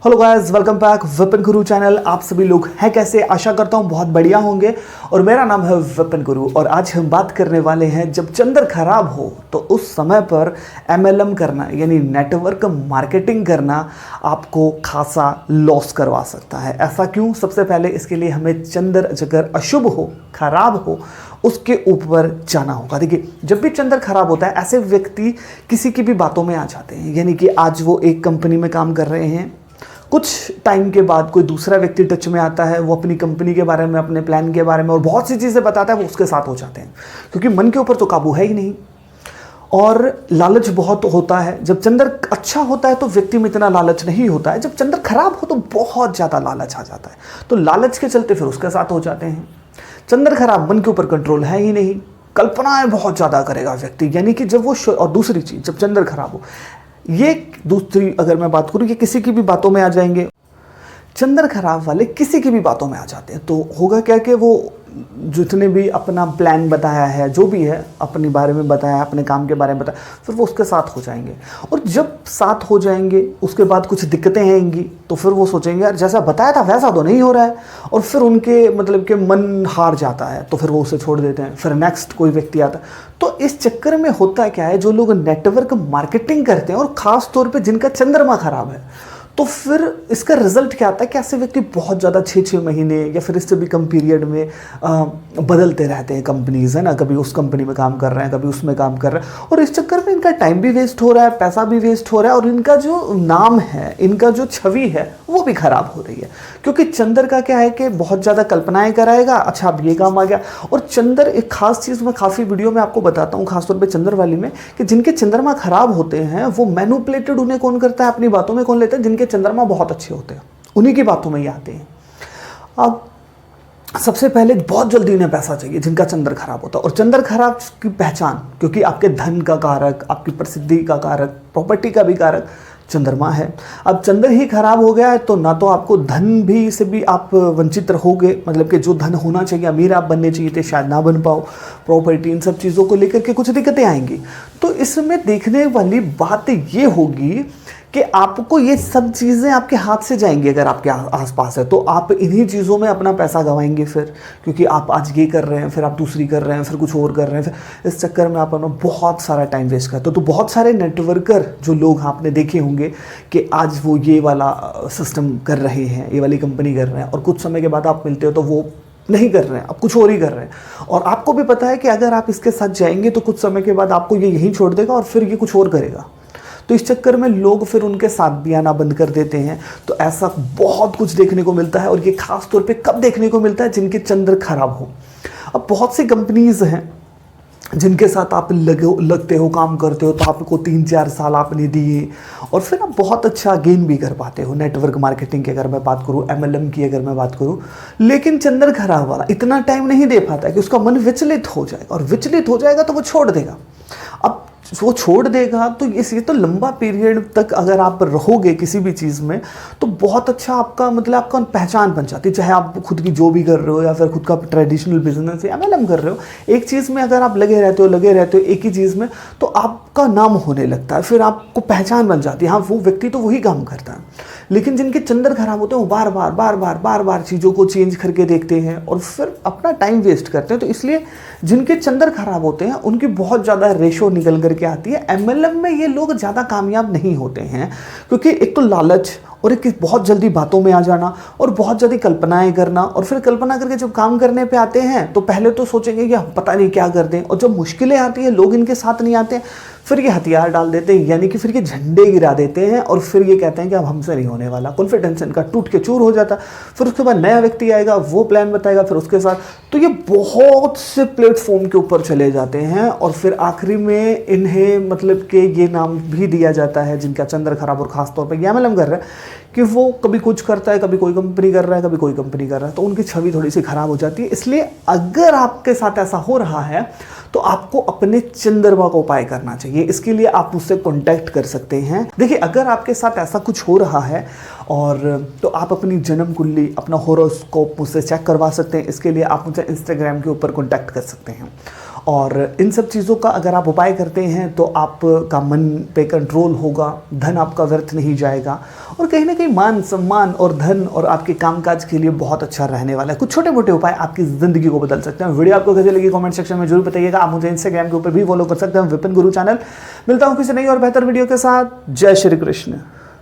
Hello guys, welcome back Vipin गुरु channel. आप सभी लोग हैं कैसे? आशा करता हूं बहुत बढ़िया होंगे। और मेरा नाम है विपिन गुरु और आज हम बात करने वाले हैं जब चंद्र खराब हो तो उस समय पर एमएलएम करना यानी नेटवर्क मार्केटिंग करना आपको खासा लॉस करवा सकता है। ऐसा क्यों? सबसे पहले इसके लिए हमें चंद्र अगर अशुभ हो, खराब हो, उसके ऊपर जाना होगा। देखिए, जब भी चंद्र खराब होता है ऐसे व्यक्ति किसी की भी बातों में आ जाते हैं। यानी कि आज वो एक कंपनी में काम कर रहे हैं, कुछ टाइम के बाद कोई दूसरा व्यक्ति टच में आता है, वो अपनी कंपनी के बारे में, अपने प्लान के बारे में और बहुत सी चीज़ें बताता है, वो उसके साथ हो जाते हैं क्योंकि मन के ऊपर तो काबू है ही नहीं। और लालच बहुत होता है। जब चंद्र अच्छा होता है तो व्यक्ति में इतना लालच नहीं होता है, जब चंद्र खराब हो तो बहुत ज़्यादा लालच आ जाता है। तो लालच के चलते फिर उसके साथ हो जाते हैं। चंद्र खराब, मन के ऊपर कंट्रोल है ही नहीं, कल्पनाएं बहुत ज़्यादा करेगा व्यक्ति। यानी कि जब वो और दूसरी चीज़, जब चंद्र खराब हो, ये दूसरी अगर मैं बात करूं, ये किसी की भी बातों में आ जाएंगे। चंद्र खराब वाले किसी की भी बातों में आ जाते हैं तो होगा क्या कि वो जितने भी अपना प्लान बताया है, जो भी है अपने बारे में बताया, अपने काम के बारे में बताया, फिर वो उसके साथ हो जाएंगे। और जब साथ हो जाएंगे उसके बाद कुछ दिक्कतें आएंगी तो फिर वो सोचेंगे यार जैसा बताया था वैसा तो नहीं हो रहा है, और फिर उनके मतलब के मन हार जाता है तो फिर वो उसे छोड़ देते हैं। फिर नेक्स्ट कोई व्यक्ति आता है। तो इस चक्कर में होता क्या है, जो लोग नेटवर्क मार्केटिंग करते हैं और ख़ास तौर पे जिनका चंद्रमा खराब है, तो फिर इसका रिजल्ट क्या आता है कि ऐसे व्यक्ति बहुत ज़्यादा 6-6 महीने या फिर इससे भी कम पीरियड में बदलते रहते हैं कंपनीज़, है ना। कभी उस कंपनी में काम कर रहे हैं, कभी उसमें काम कर रहे हैं, और इस चक्कर में इनका टाइम भी वेस्ट हो रहा है, पैसा भी वेस्ट हो रहा है, और इनका जो नाम है, इनका जो छवि है, वो भी खराब हो रही है। क्योंकि चंद्र का क्या है कि बहुत ज़्यादा कल्पनाएँ कराएगा, अच्छा अब ये काम आ गया। और चंद्र एक खास चीज़ मैं काफ़ी वीडियो में आपको बताता हूँ, खासतौर पर चंद्र वाली में, कि जिनके चंद्रमा खराब होते हैं वो मैनिपुलेटेड उन्हें कौन करता है, अपनी बातों में कौन लेता है? जिनके चंद्रमा बहुत अच्छे होते हैं उन्हीं की बातों में ही आते हैं। अब सबसे पहले बहुत जल्दी इन्हें पैसा चाहिए जिनका चंद्र खराब होता है। और चंद्र खराब की पहचान, क्योंकि आपके धन का कारक, आपकी प्रसिद्धि का कारक, प्रॉपर्टी का भी कारक चंद्रमा है। अब चंद्र ही खराब हो गया है तो ना तो आपको धन भी से भी आप वंचित रहोगे, मतलब कि जो धन होना चाहिए, अमीर आप बनने चाहिए थे, शायद ना बन पाओ। प्रॉपर्टी, इन सब चीज़ों को लेकर के कुछ दिक्कतें आएंगी। तो इसमें देखने वाली बात ये होगी कि आपको ये सब चीज़ें आपके हाथ से जाएंगी। अगर आपके आसपास है तो आप इन्हीं चीज़ों में अपना पैसा गंवाएंगे फिर, क्योंकि आप आज ये कर रहे हैं, फिर आप दूसरी कर रहे हैं, फिर कुछ और कर रहे हैं, फिर इस चक्कर में आप अपना बहुत सारा टाइम वेस्ट करते हो। तो बहुत सारे नेटवर्कर जो लोग आपने देखे होंगे कि आज वो ये वाला सिस्टम कर रहे हैं, ये वाली कंपनी कर रहे हैं, और कुछ समय के बाद आप मिलते हो तो वो नहीं कर रहे हैं, अब कुछ और ही कर रहे हैं। और आपको भी पता है कि अगर आप इसके साथ जाएंगे तो कुछ समय के बाद आपको ये यहीं छोड़ देगा और फिर ये कुछ और करेगा। तो इस चक्कर में लोग फिर उनके साथ भी आना बंद कर देते हैं। तो ऐसा बहुत कुछ देखने को मिलता है, और ये खास तौर पे कब देखने को मिलता है? जिनके चंद्र खराब हो। अब बहुत सी कंपनीज हैं जिनके साथ आप लगते हो, काम करते हो, तो आपको 3-4 साल आपने दिए और फिर आप बहुत अच्छा गेन भी कर पाते हो। नेटवर्क मार्केटिंग की अगर मैं बात करूँ, एमएलएम की अगर मैं बात करूँ, लेकिन चंद्र खराब वाला इतना टाइम नहीं दे पाता है कि उसका मन विचलित हो जाए, और विचलित हो जाएगा तो वो छोड़ देगा। अब वो छोड़ देगा तो ये तो लंबा पीरियड तक अगर आप रहोगे किसी भी चीज़ में तो बहुत अच्छा आपका मतलब आपका पहचान बन जाती है। चाहे आप खुद की जो भी कर रहे हो या फिर खुद का ट्रेडिशनल बिजनेस या एमएलएम कर रहे हो, एक चीज़ में अगर आप लगे रहते हो एक ही चीज़ में, तो आपका नाम होने लगता है, फिर आपको पहचान बन जाती है। हाँ, वो व्यक्ति तो वही काम करता है। लेकिन जिनके चंद्र खराब होते हैं वो बार बार चीज़ों को चेंज करके देखते हैं और फिर अपना टाइम वेस्ट करते हैं। तो इसलिए जिनके चंद्र खराब होते हैं उनकी बहुत ज़्यादा रेशो निकल करके आती है। एमएलएम में ये लोग ज़्यादा कामयाब नहीं होते हैं क्योंकि एक तो लालच, और एक बहुत जल्दी बातों में आ जाना, और बहुत जल्दी कल्पनाएं करना, और फिर कल्पना करके जब काम करने पे आते हैं तो पहले तो सोचेंगे कि हम पता नहीं क्या कर दें, और जब मुश्किलें आती हैं, लोग इनके साथ नहीं आते हैं, फिर ये हथियार डाल देते हैं, यानी कि फिर ये झंडे गिरा देते हैं, और फिर ये कहते हैं कि अब हमसे नहीं होने वाला। कॉन्फिडेंस इनका टूट के चूर हो जाता है। फिर उसके बाद नया व्यक्ति आएगा, वो प्लान बताएगा, फिर उसके साथ तो ये बहुत से प्लेटफॉर्म के ऊपर चले जाते हैं, और फिर आखिरी में इन्हें मतलब कि ये नाम भी दिया जाता है जिनका चंद्र खराब और खासतौर पर एमएलएम कर रहा है कि वो कभी कुछ करता है, कभी कोई कंपनी कर रहा है, कभी कोई कंपनी कर रहा है, तो उनकी छवि थोड़ी सी खराब हो जाती है। इसलिए अगर आपके साथ ऐसा हो रहा है तो आपको अपने चंद्रमा का उपाय करना चाहिए। इसके लिए आप मुझसे कांटेक्ट कर सकते हैं। देखिए, अगर आपके साथ ऐसा कुछ हो रहा है और तो आप अपनी जन्म कुंडली, अपना होरोस्कोप मुझसे चेक करवा सकते हैं। इसके लिए आप मुझसे इंस्टाग्राम के ऊपर कांटेक्ट कर सकते हैं। और इन सब चीज़ों का अगर आप उपाय करते हैं तो आपका मन पे कंट्रोल होगा, धन आपका व्यर्थ नहीं जाएगा और कहीं ना कहीं मान सम्मान और धन और आपके कामकाज के लिए बहुत अच्छा रहने वाला है। कुछ छोटे मोटे उपाय आपकी ज़िंदगी को बदल सकते हैं। वीडियो आपको कैसे लगी कमेंट सेक्शन में जरूर बताइएगा। आप मुझे इंस्टाग्राम के ऊपर भी फॉलो कर सकते हैं, विपिन गुरु चैनल। मिलता हूँ किसी नई और बेहतर वीडियो के साथ। जय श्री कृष्ण।